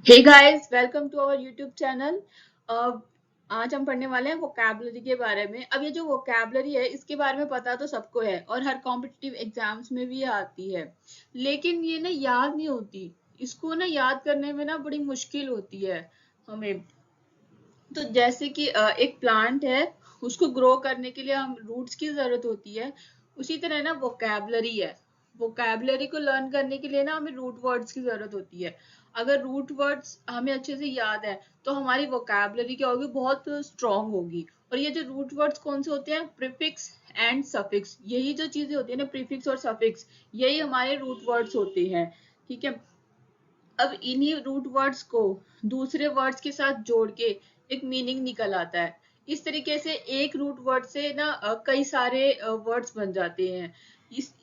Hey guys, welcome to our YouTube channel. आज हम पढ़ने वाले हैं वोकैबलरी के बारे में। अब ये जो वोकैबलरी है इसके बारे में पता तो सबको है और हर कॉम्पिटिटिव एग्जाम्स में भी आती है, लेकिन ये ना याद नहीं होती। इसको ना याद करने में ना बड़ी मुश्किल होती है हमें। तो जैसे कि एक प्लांट है, उसको ग्रो करने के लिए हम रूट्स की जरूरत होती है। उसी तरह ना वोकैबलरी है। वोकैबलरी को लर्न करने के लिए ना हमें रूट वर्ड्स की जरूरत होती है। अगर रूट वर्ड्स हमें अच्छे से याद है तो हमारी वोकैबलरी क्या होगी, बहुत स्ट्रांग होगी। और ये जो रूट वर्ड्स कौन से होते हैं, प्रीफिक्स एंड सफिक्स, यही जो चीजें होती है ना, प्रीफिक्स और सफिक्स, यही हमारे रूट वर्ड्स होते हैं। ठीक है। अब इन्हीं रूट वर्ड्स को दूसरे वर्ड्स के साथ जोड़ के एक मीनिंग निकल आता है। इस तरीके से एक रूट वर्ड से ना कई सारे वर्ड्स बन जाते हैं।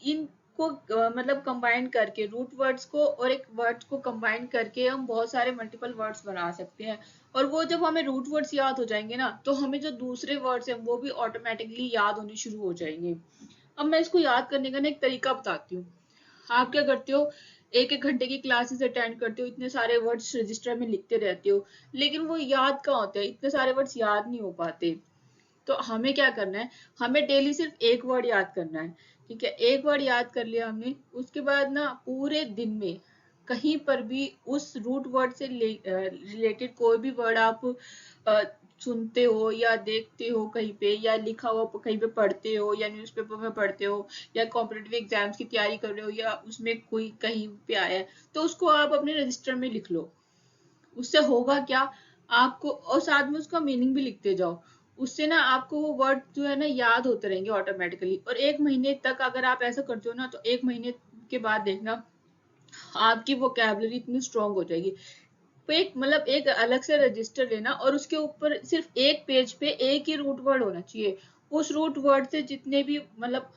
इनको मतलब कंबाइन करके रूट वर्ड्स को और एक वर्ड को कंबाइन करके हम बहुत सारे मल्टीपल वर्ड्स बना सकते हैं। और वो जब हमें रूट वर्ड्स याद हो जाएंगे ना, तो हमें जो दूसरे वर्ड्स हैं वो भी ऑटोमेटिकली याद होने शुरू हो जाएंगे। अब मैं इसको याद करने का ना एक तरीका बताती हूँ। आप क्या करते हो, एक एक घंटे की क्लासेस अटेंड करते हो, इतने सारे वर्ड्स रजिस्टर में लिखते रहते हो, लेकिन वो याद कहाँ होते हैं, इतने सारे वर्ड्स याद नहीं हो पाते। तो हमें क्या करना है, हमें डेली सिर्फ एक वर्ड याद करना है। ठीक है, एक वर्ड याद कर लिया हमने, उसके बाद ना पूरे दिन में कहीं पर भी उस रूट वर्ड से रिलेटेड कोई भी वर्ड आप अ, सुनते हो या देखते हो कहीं पे, या लिखा हुआ कहीं पे पढ़ते हो, या न्यूज़पेपर में पढ़ते हो, या कॉम्पिटिटिव एग्जाम्स की तैयारी कर रहे हो, या उसमें कोई कहीं पे आया है, तो उसको आप अपने रजिस्टर में लिख लो। उससे होगा क्या, आपको और साथ में उसका मीनिंग भी लिखते जाओ। उससे ना आपको वो वर्ड जो है ना याद होते रहेंगे ऑटोमेटिकली। और एक महीने तक अगर आप ऐसा करते हो ना, तो एक महीने के बाद देखना आपकी वोकैबुलरी इतनी स्ट्रांग हो जाएगी। तो एक मतलब एक अलग से रजिस्टर लेना और उसके ऊपर सिर्फ एक पेज पे एक ही रूट वर्ड होना चाहिए। उस रूट वर्ड से जितने भी मतलब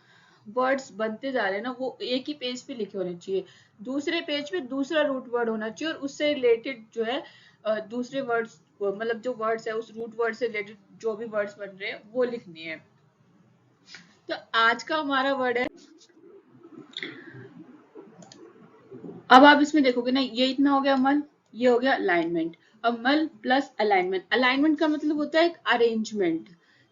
वर्ड्स बनते जा रहे हैं ना, वो एक ही पेज पे लिखे होने चाहिए। दूसरे पेज पे दूसरा रूट वर्ड होना चाहिए और उससे रिलेटेड जो है दूसरे वर्ड्स, मतलब जो वर्ड्स है उस रूट वर्ड से रिलेटेड जो भी वर्ड्स बन रहे हैं वो लिखने हैं। तो आज का हमारा वर्ड है, अब आप इसमें देखोगे ना, ये इतना हो गया मल, ये हो गया अलाइनमेंट। अब मल प्लस अलाइनमेंट, अलाइनमेंट का मतलब होता है एक अरेंजमेंट।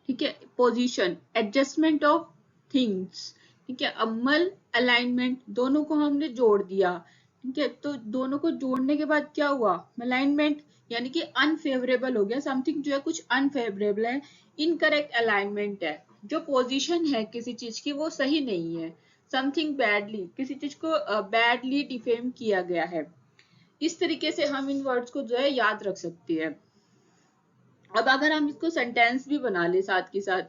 ठीक है, पोजीशन, एडजस्टमेंट ऑफ थिंग्स। ठीक है, अब मल अलाइनमेंट दोनों को हमने जोड़ दिया। ठीक है, तो दोनों को जोड़ने के बाद क्या हुआ, अलाइनमेंट, यानी कि अनफेवरेबल हो गया, समथिंग जो है कुछ अनफेवरेबल है, इनकरेक्ट अलाइनमेंट है। जो पोजीशन है किसी चीज की वो सही नहीं है, समथिंग बैडली, किसी चीज को बैडली डिफेम किया गया है। इस तरीके से हम इन वर्ड्स को जो है याद रख सकते हैं। अब अगर हम इसको सेंटेंस भी बना ले साथ के साथ,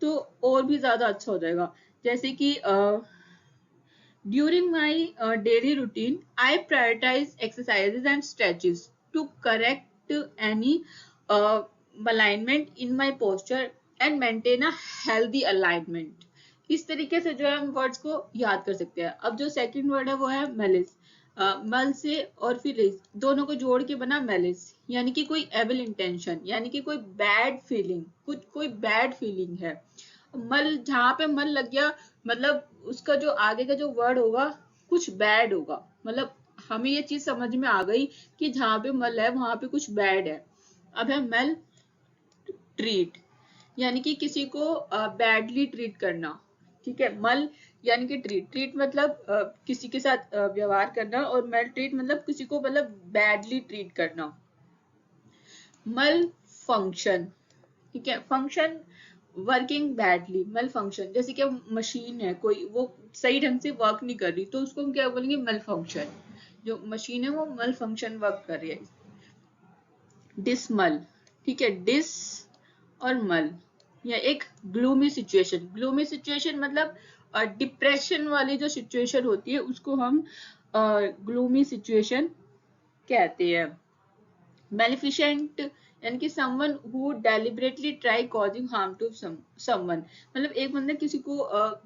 तो और भी ज्यादा अच्छा हो जाएगा। जैसे कि during my daily routine I prioritise exercises and stretches to correct any alignment in my posture and maintain a healthy alignment. इस तरीके से जो है हम वर्ड्स को याद कर सकते हैं। अब जो सेकंड वर्ड है वो है मेलिस। मल से और फिर लिस दोनों को जोड़ के बना मेलिस, यानी कि कोई एविल इंटेंशन, यानी कि कोई बैड फीलिंग, कुछ कोई बैड फीलिंग है। मल, जहां पे मल लग गया, मतलब उसका जो आगे का जो वर्ड होगा कुछ बैड होगा। मतलब हमें ये चीज समझ में आ गई कि जहां पे मल है वहां पे कुछ बैड है। अब है मेल ट्रीट, यानी कि किसी को बैडली ट्रीट करना। ठीक है, मल यानी कि ट्रीट, ट्रीट मतलब किसी के साथ व्यवहार करना, और मेल ट्रीट मतलब किसी को मतलब बैडली ट्रीट करना। मल फंक्शन, ठीक है, फंक्शन वर्किंग बैडली, मल फंक्शन, जैसे कि मशीन है कोई, वो सही ढंग से वर्क नहीं कर रही, तो उसको हम क्या बोलेंगे, मल फंक्शन। जो मशीन है वो मल फंक्शन वर्क कर रही है। डिसमल, ठीक है, डिस और मल, या एक ग्लूमी सिचुएशन। ग्लूमी सिचुएशन मतलब डिप्रेशन वाली जो सिचुएशन होती है उसको हम ग्लूमी सिचुएशन कहते हैं। मेलिफिशेंट, यानी कि someone who deliberately try causing harm to someone, मतलब एक बंदा किसी को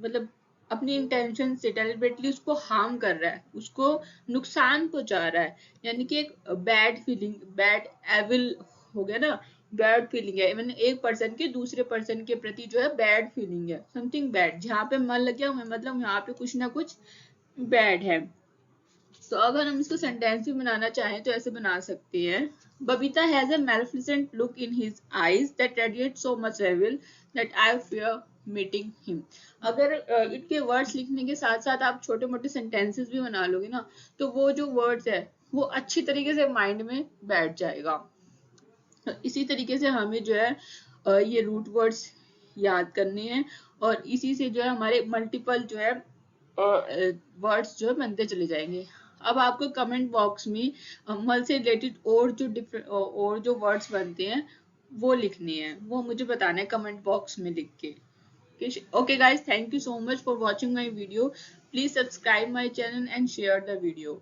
मतलब अपनी इंटेंशन से डेलिबरेटली उसको हार्म कर रहा है, उसको नुकसान पहुंचा रहा है, यानी कि एक बैड फीलिंग, बैड एविल हो गया ना, बैड फीलिंग है, मैंने एक पर्सन के दूसरे पर्सन के प्रति जो है बैड फीलिंग है, समथिंग बैड, जहाँ पे मन लग गया मतलब यहाँ पे कुछ ना कुछ बैड है। तो अगर हम इसको सेंटेंस भी बनाना चाहें तो ऐसे बना सकते हैं। Babita has a maleficent look in his eyes that radiates so much evil that I fear meeting him। अगर इनके वर्ड्स लिखने के साथ साथ आप छोटे मोटे सेंटेंसेस भी बना लोगे ना, तो वो जो वर्ड्स है वो अच्छी तरीके से माइंड में बैठ जाएगा। इसी तरीके से हमें जो है ये रूट वर्ड्स याद करने हैं, और इसी से जो है हमारे मल्टीपल जो है वर्ड्स जो है बनते चले जाएंगे। अब आपको कमेंट बॉक्स में मल से रिलेटेड और जो डिफरेंट और जो वर्ड्स बनते हैं वो लिखने हैं, वो मुझे बताना है कमेंट बॉक्स में लिख के। Okay guys, thank you so much for watching my video. Please subscribe my channel and share the video.